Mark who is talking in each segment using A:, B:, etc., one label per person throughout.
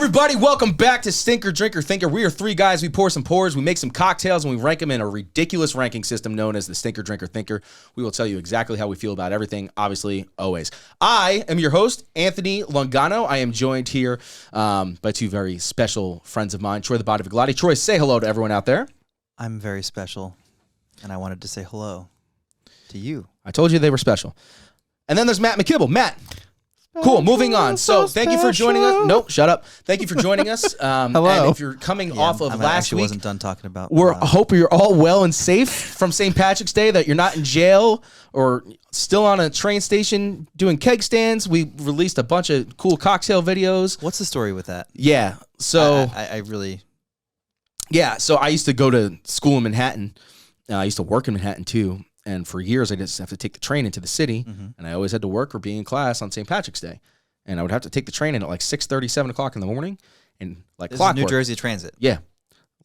A: everybody? Welcome back to Stinker, Drinker, Thinker. We are three guys. We pour some pours, we make some cocktails, and we rank them in a ridiculous ranking system known as the Stinker, Drinker, Thinker. We will tell you exactly how we feel about everything, obviously, always. I am your host, Anthony Longano. I am joined here by two very special friends of mine, Troy the Body of Galati. Troy, say hello to everyone out there.
B: I'm very special, and I wanted to say hello to you.
A: I told you they were special. And then there's Matt McKibble. Matt. Cool, moving on. So thank you for joining us. Nope, shut up. Thank you for joining us.
B: Hello.
A: And if you're coming off of last week,
B: wasn't done talking about.
A: I hope you're all well and safe from St. Patrick's Day, that you're not in jail or still on a train station doing keg stands. We released a bunch of cool cocktail videos.
B: What's the story with that?
A: Yeah, so...
B: I really...
A: Yeah, so I used to go to school in Manhattan. I used to work in Manhattan, too. And for years, I just have to take the train into the city, and I always had to work or be in class on St. Patrick's Day. And I would have to take the train in at like 6:30, 7 o'clock in the morning, and like clockwork.
B: New Jersey Transit.
A: Yeah,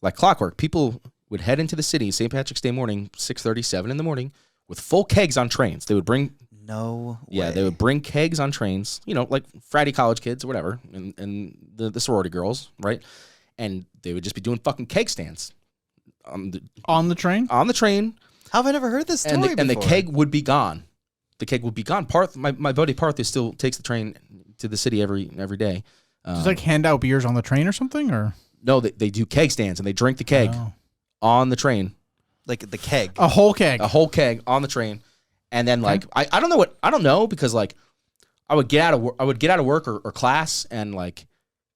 A: like clockwork. People would head into the city St. Patrick's Day morning, 6:30, 7 in the morning, with full kegs on trains. They would bring...
B: No way.
A: Yeah, they would bring kegs on trains, you know, like fratty college kids or whatever, and the sorority girls, right? And they would just be doing fucking keg stands.
C: On the train?
A: On the train.
B: How have I never heard this story before?
A: And the keg would be gone. The keg would be gone. Parth, my buddy Parth, still takes the train to the city every day.
C: Just like hand out beers on the train or something, or
A: no? They do keg stands and they drink the keg on the train,
B: like the keg,
C: a whole keg
A: on the train, and then like I don't know because like I would get out of work or class and like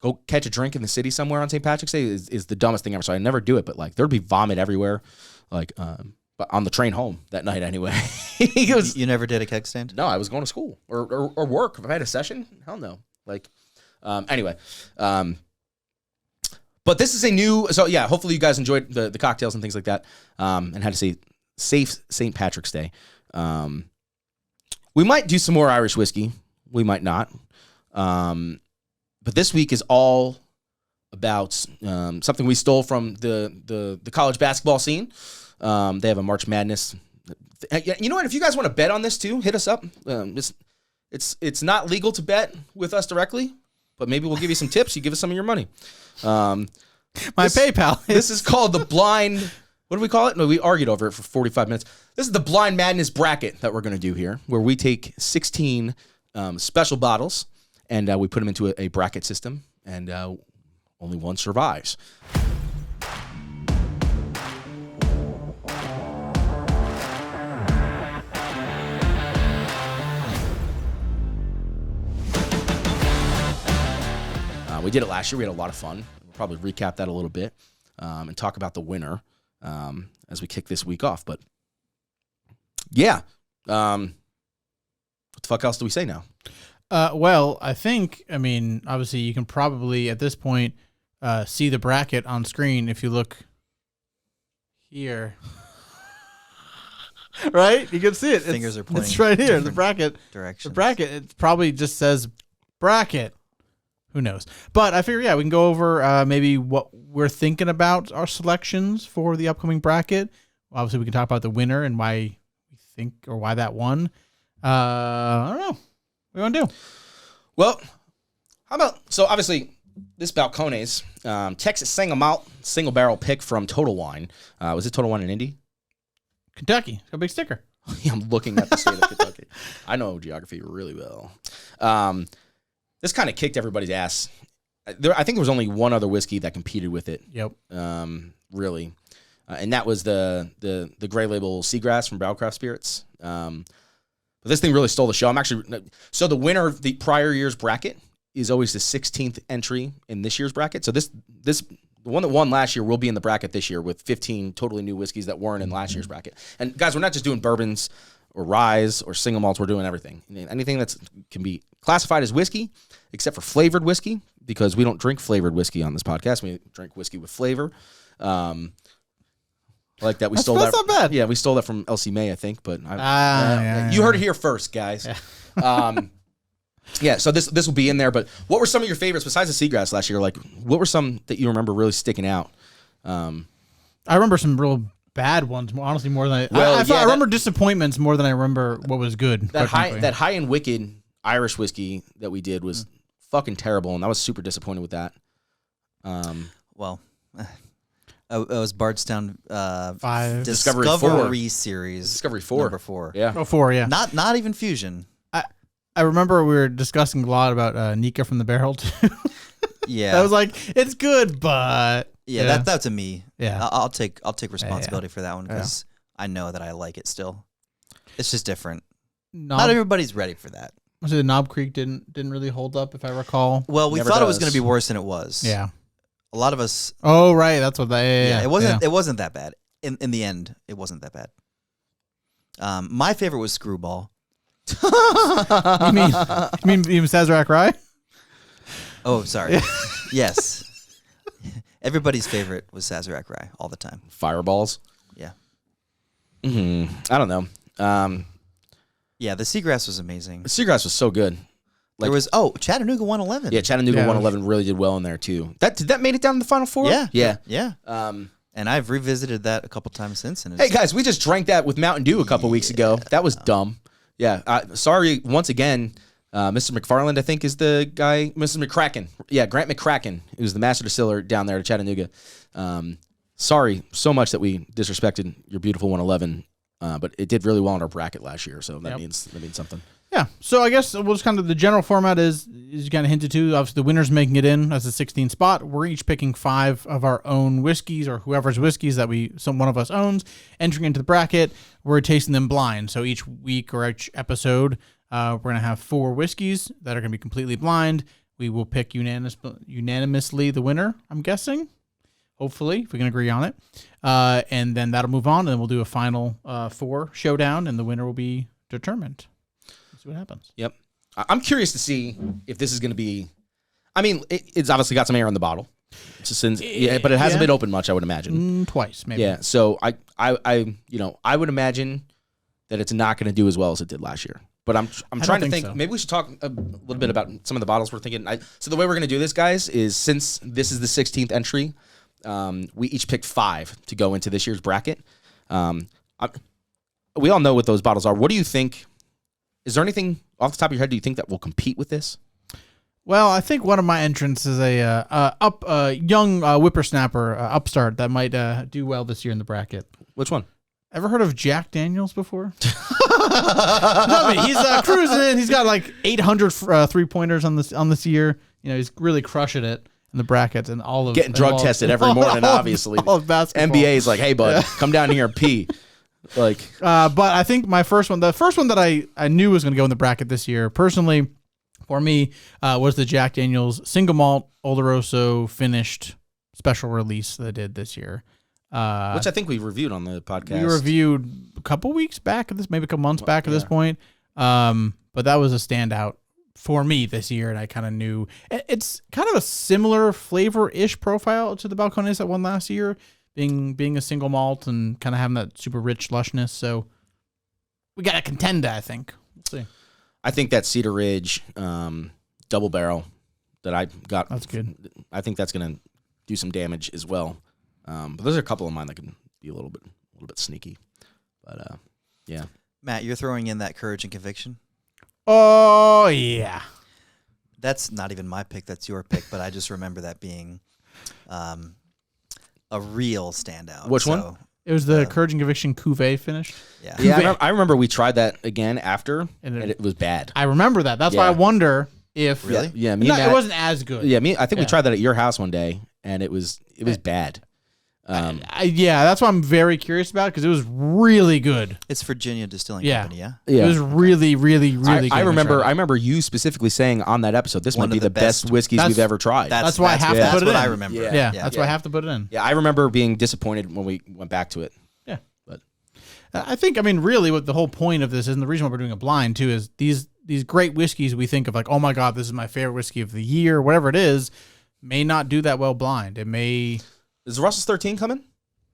A: go catch a drink in the city somewhere on St. Patrick's Day is the dumbest thing ever. So I never do it, but like there'd be vomit everywhere, like on the train home that night anyway.
B: You never did a keg stand?
A: No, I was going to school or work. If I had a session, hell no. Like, anyway. But this is a new, so yeah, hopefully you guys enjoyed the cocktails and things like that, and had to say safe St. Patrick's Day. We might do some more Irish whiskey. We might not. But this week is all about something we stole from the college basketball scene. They have a March Madness. You know what? If you guys want to bet on this too, hit us up. It's not legal to bet with us directly, but maybe we'll give you some tips. You give us some of your money.
C: PayPal.
A: This is called the blind. What do we call it? No, we argued over it for 45 minutes. This is the Blind Madness bracket that we're going to do here, where we take 16 special bottles and we put them into a bracket system, and only one survives. We did it last year. We had a lot of fun. We'll probably recap that a little bit and talk about the winner as we kick this week off. But yeah, what the fuck else do we say now?
C: Well, I mean, obviously you can probably at this point see the bracket on screen if you look here. Right? You can see it.
B: Fingers are pointing.
C: It's right here. The bracket.
B: Directions.
C: The bracket. It probably just says bracket. Who knows? But I figure, we can go over maybe what we're thinking about our selections for the upcoming bracket. Obviously, we can talk about the winner and why we think or why that won. I don't know. What do you want to do?
A: Well, how about, so obviously, this Balcones Texas Single Malt single barrel pick from Total Wine. Was it Total Wine in Indy?
C: Kentucky. It's got a big sticker.
A: Yeah, I'm looking at the state of Kentucky. I know geography really well. This kind of kicked everybody's ass. I think there was only one other whiskey that competed with it.
C: Yep.
A: Really, and that was the gray label Seagrass from Browcraft Spirits. But this thing really stole the show. So the winner of the prior year's bracket is always the 16th entry in this year's bracket. So the one that won last year will be in the bracket this year with 15 totally new whiskeys that weren't in last year's bracket. And guys, we're not just doing bourbons or rye or single malts. We're doing everything. Anything that can be classified as whiskey, except for flavored whiskey, because we don't drink flavored whiskey on this podcast. We drink whiskey with flavor. Like that,
C: That's not bad.
A: Yeah, we stole that from Elsie May, I think. But
C: you
A: heard it here first, guys. Yeah. So this will be in there. But what were some of your favorites besides the Seagrass last year? Like, what were some that you remember really sticking out?
C: I remember some real bad ones. Honestly, more than I remember disappointments more than I remember what was good.
A: That high and wicked Irish whiskey that we did was fucking terrible, and I was super disappointed with that.
B: Well, it was Bardstown
C: 5.
A: Discovery
B: series.
A: Discovery 4.
B: Number 4.
A: Yeah.
C: Oh, 4, yeah.
B: Not even Fusion.
C: I remember we were discussing a lot about Nika from the Barrel, too.
B: Yeah.
C: I was like, it's good, but...
B: Yeah, that's a me.
C: Yeah.
B: I'll take responsibility for that one because I know that I like it still. It's just different. Not everybody's ready for that.
C: Was it the Knob Creek didn't really hold up, if I recall?
B: Well, we
A: Never
B: thought it was
A: does.
B: going to be worse than it was.
C: Yeah.
B: A lot of us.
C: Oh, right. That's what that.
B: Yeah. It wasn't that bad. In the end, it wasn't that bad. My favorite was Screwball.
C: You mean Sazerac Rye?
B: Oh, sorry. Yes. Everybody's favorite was Sazerac Rye all the time.
A: Fireballs.
B: Yeah.
A: I don't know.
B: Yeah, the Seagrass was amazing.
A: The Seagrass was so good.
B: There was Chattanooga 111.
A: Yeah, Chattanooga 111 really did well in there too. That made it down to the Final Four?
B: Yeah.
A: Yeah.
B: And I've revisited that a couple times since. And
A: Hey guys, we just drank that with Mountain Dew a couple weeks ago. That was dumb. Yeah. Sorry once again. Mr. McFarland, I think, is the guy. Mrs. McCracken. Yeah, Grant McCracken, who's the master distiller down there at Chattanooga. Sorry so much that we disrespected your beautiful 111, but it did really well in our bracket last year, so that means something.
C: Yeah. So I guess we'll just kind of the general format is kind of hinted to. Obviously, the winner's making it in as a 16th spot. We're each picking 5 of our own whiskeys or whoever's whiskeys that one of us owns, entering into the bracket. We're tasting them blind. So each week or each episode, we're going to have 4 whiskeys that are going to be completely blind. We will pick unanimously the winner, I'm guessing. Hopefully, if we can agree on it. And then that'll move on, and then we'll do a final 4 showdown, and the winner will be determined. Let's see what happens.
A: Yep. I'm curious to see if this is going to be... I mean, it's obviously got some air in the bottle. But it hasn't been opened much, I would imagine.
C: Twice, maybe.
A: Yeah, so I would imagine that it's not going to do as well as it did last year. But I'm trying to think.
C: So.
A: Maybe we should talk a little bit about some of the bottles we're thinking. So the way we're going to do this, guys, is since this is the 16th entry, we each picked 5 to go into this year's bracket. We all know what those bottles are. What do you think? Is there anything off the top of your head do you think that will compete with this?
C: Well, I think one of my entrants is a young whippersnapper upstart that might do well this year in the bracket.
A: Which one?
C: Ever heard of Jack Daniels before? No, he's cruising. He's got like 800 3-pointers on this year. He's really crushing it in the brackets and all of
A: getting drug tested every morning. Obviously,
C: all of basketball.
A: NBA is like, hey, bud, come down here and pee. But
C: I think the first one that I knew was going to go in the bracket this year, personally, for me, was the Jack Daniels Single Malt Oloroso finished special release that I did this year.
A: Which I think we reviewed on the podcast.
C: We reviewed a couple weeks back maybe a couple months back at this point. But that was a standout for me this year, and I kind of knew it's kind of a similar flavor-ish profile to the Balcones that won last year, being a single malt and kind of having that super rich lushness. So we got to contend that, I think. We'll see.
A: I think that Cedar Ridge double barrel that I got.
C: That's good.
A: I think that's going to do some damage as well. But there's a couple of mine that can be a little bit sneaky. But yeah.
B: Matt, you're throwing in that Courage and Conviction?
C: Oh, yeah.
B: That's not even my pick. That's your pick. But I just remember that being a real standout.
A: Which one?
C: It was the Courage and Conviction Cuvée finish.
B: Yeah.
A: Yeah, I remember we tried that again after, and it was bad.
C: I remember that. That's why I wonder if...
B: Really?
A: Yeah.
C: It wasn't as good.
A: Yeah, I think we tried that at your house one day, and it was bad.
C: That's what I'm very curious about because it was really good.
B: It's Virginia Distilling Company, yeah?
C: It was really, really, really good.
A: I remember you specifically saying on that episode, this might be the best whiskeys we've ever tried.
C: That's why I have to put it in.
B: That's what I remember.
C: Yeah, that's why I have to put it in.
A: Yeah, I remember being disappointed when we went back to it.
C: Yeah. But I think, really what the whole point of this is, and the reason why we're doing a blind too, is these great whiskeys we think of like, oh my God, this is my favorite whiskey of the year, whatever it is, may not do that well blind. It may...
A: Is Russell's 13 coming?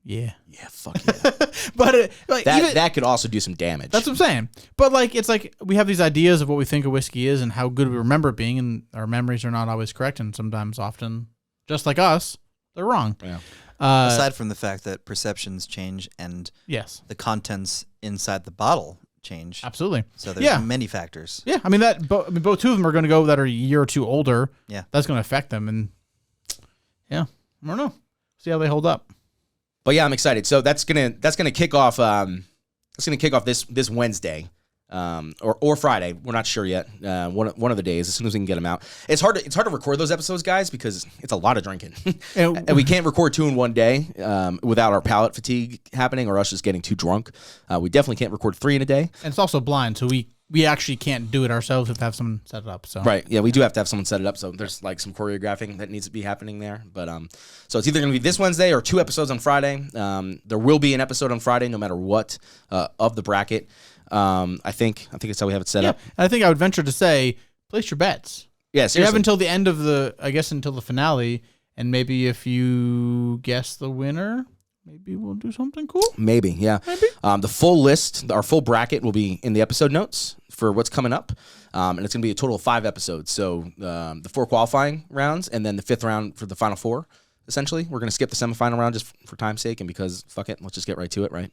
C: Yeah.
A: Yeah, fuck yeah.
C: But
A: that could also do some damage.
C: That's what I'm saying. But it's like we have these ideas of what we think a whiskey is and how good we remember it being, and our memories are not always correct, and sometimes, often, just like us, they're wrong.
A: Yeah.
B: Aside from the fact that perceptions change and
C: the
B: contents inside the bottle change.
C: Absolutely.
B: So there's many factors.
C: Yeah, both two of them are going to go that are a year or two older.
B: Yeah.
C: That's going to affect them, and Yeah, I don't know. See how they hold up.
A: But yeah, I'm excited. So that's gonna kick off. That's gonna kick off this Wednesday, or Friday. We're not sure yet. One of the days, as soon as we can get them out. It's hard to record those episodes, guys, because it's a lot of drinking, and we can't record 2 in one day without our palate fatigue happening or us just getting too drunk. We definitely can't record 3 in a day.
C: And it's also blind, so we actually can't do it ourselves. We have to have someone set it up. So
A: right, yeah, we do have to have someone set it up. So there's like some choreographing that needs to be happening there. But so it's either going to be this Wednesday or 2 episodes on Friday. There will be an episode on Friday, no matter what, of the bracket. I think that's how we have it set up.
C: I think I would venture to say, place your bets.
A: Yeah, seriously.
C: You have until the end of until the finale, and maybe if you guess the winner, maybe we'll do something cool.
A: Maybe, yeah.
C: Maybe.
A: The full list, our full bracket will be in the episode notes for what's coming up. And it's going to be a total of 5 episodes. So the 4 qualifying rounds and then the 5th round for the final 4, essentially. We're going to skip the semifinal round just for time's sake and because, fuck it, let's just get right to it, right?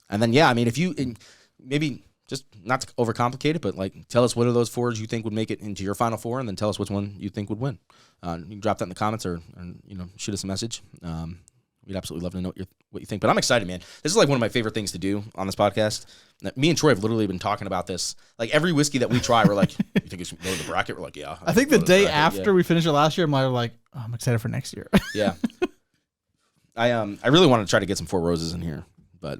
A: And then, yeah, I mean, if you maybe just not to overcomplicate it, but like tell us what of those 4s you think would make it into your final 4 and then tell us which one you think would win. You can drop that in the comments or shoot us a message. We'd absolutely love to know what you think. But I'm excited, man. This is like one of my favorite things to do on this podcast. Me and Troy have literally been talking about this. Like every whiskey that we try, we're like, you think it's going to the bracket? We're like, yeah.
C: I think the day after we finished it last year, I'm like, oh, I'm excited for next year.
A: Yeah. I really want to try to get some 4 Roses in here, but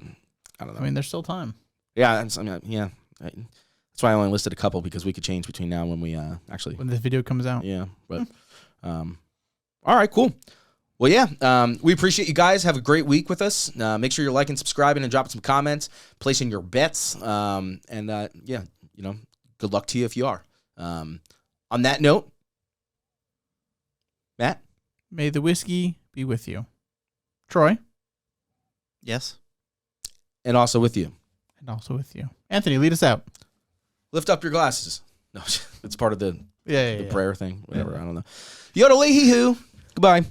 A: I don't know.
C: I mean, there's still time.
A: Yeah. That's why I only listed a couple because we could change between now and when we when
C: this video comes out.
A: Yeah. But all right, cool. Well, yeah, we appreciate you guys. Have a great week with us. Make sure you're liking, subscribing, and dropping some comments, placing your bets. And good luck to you if you are. On that note, Matt?
C: May the whiskey be with you. Troy?
B: Yes.
A: And also with you.
C: And also with you. Anthony, lead us out.
A: Lift up your glasses. No, it's part of the prayer thing. Whatever, I don't know. Yodel-hee-hoo. Goodbye.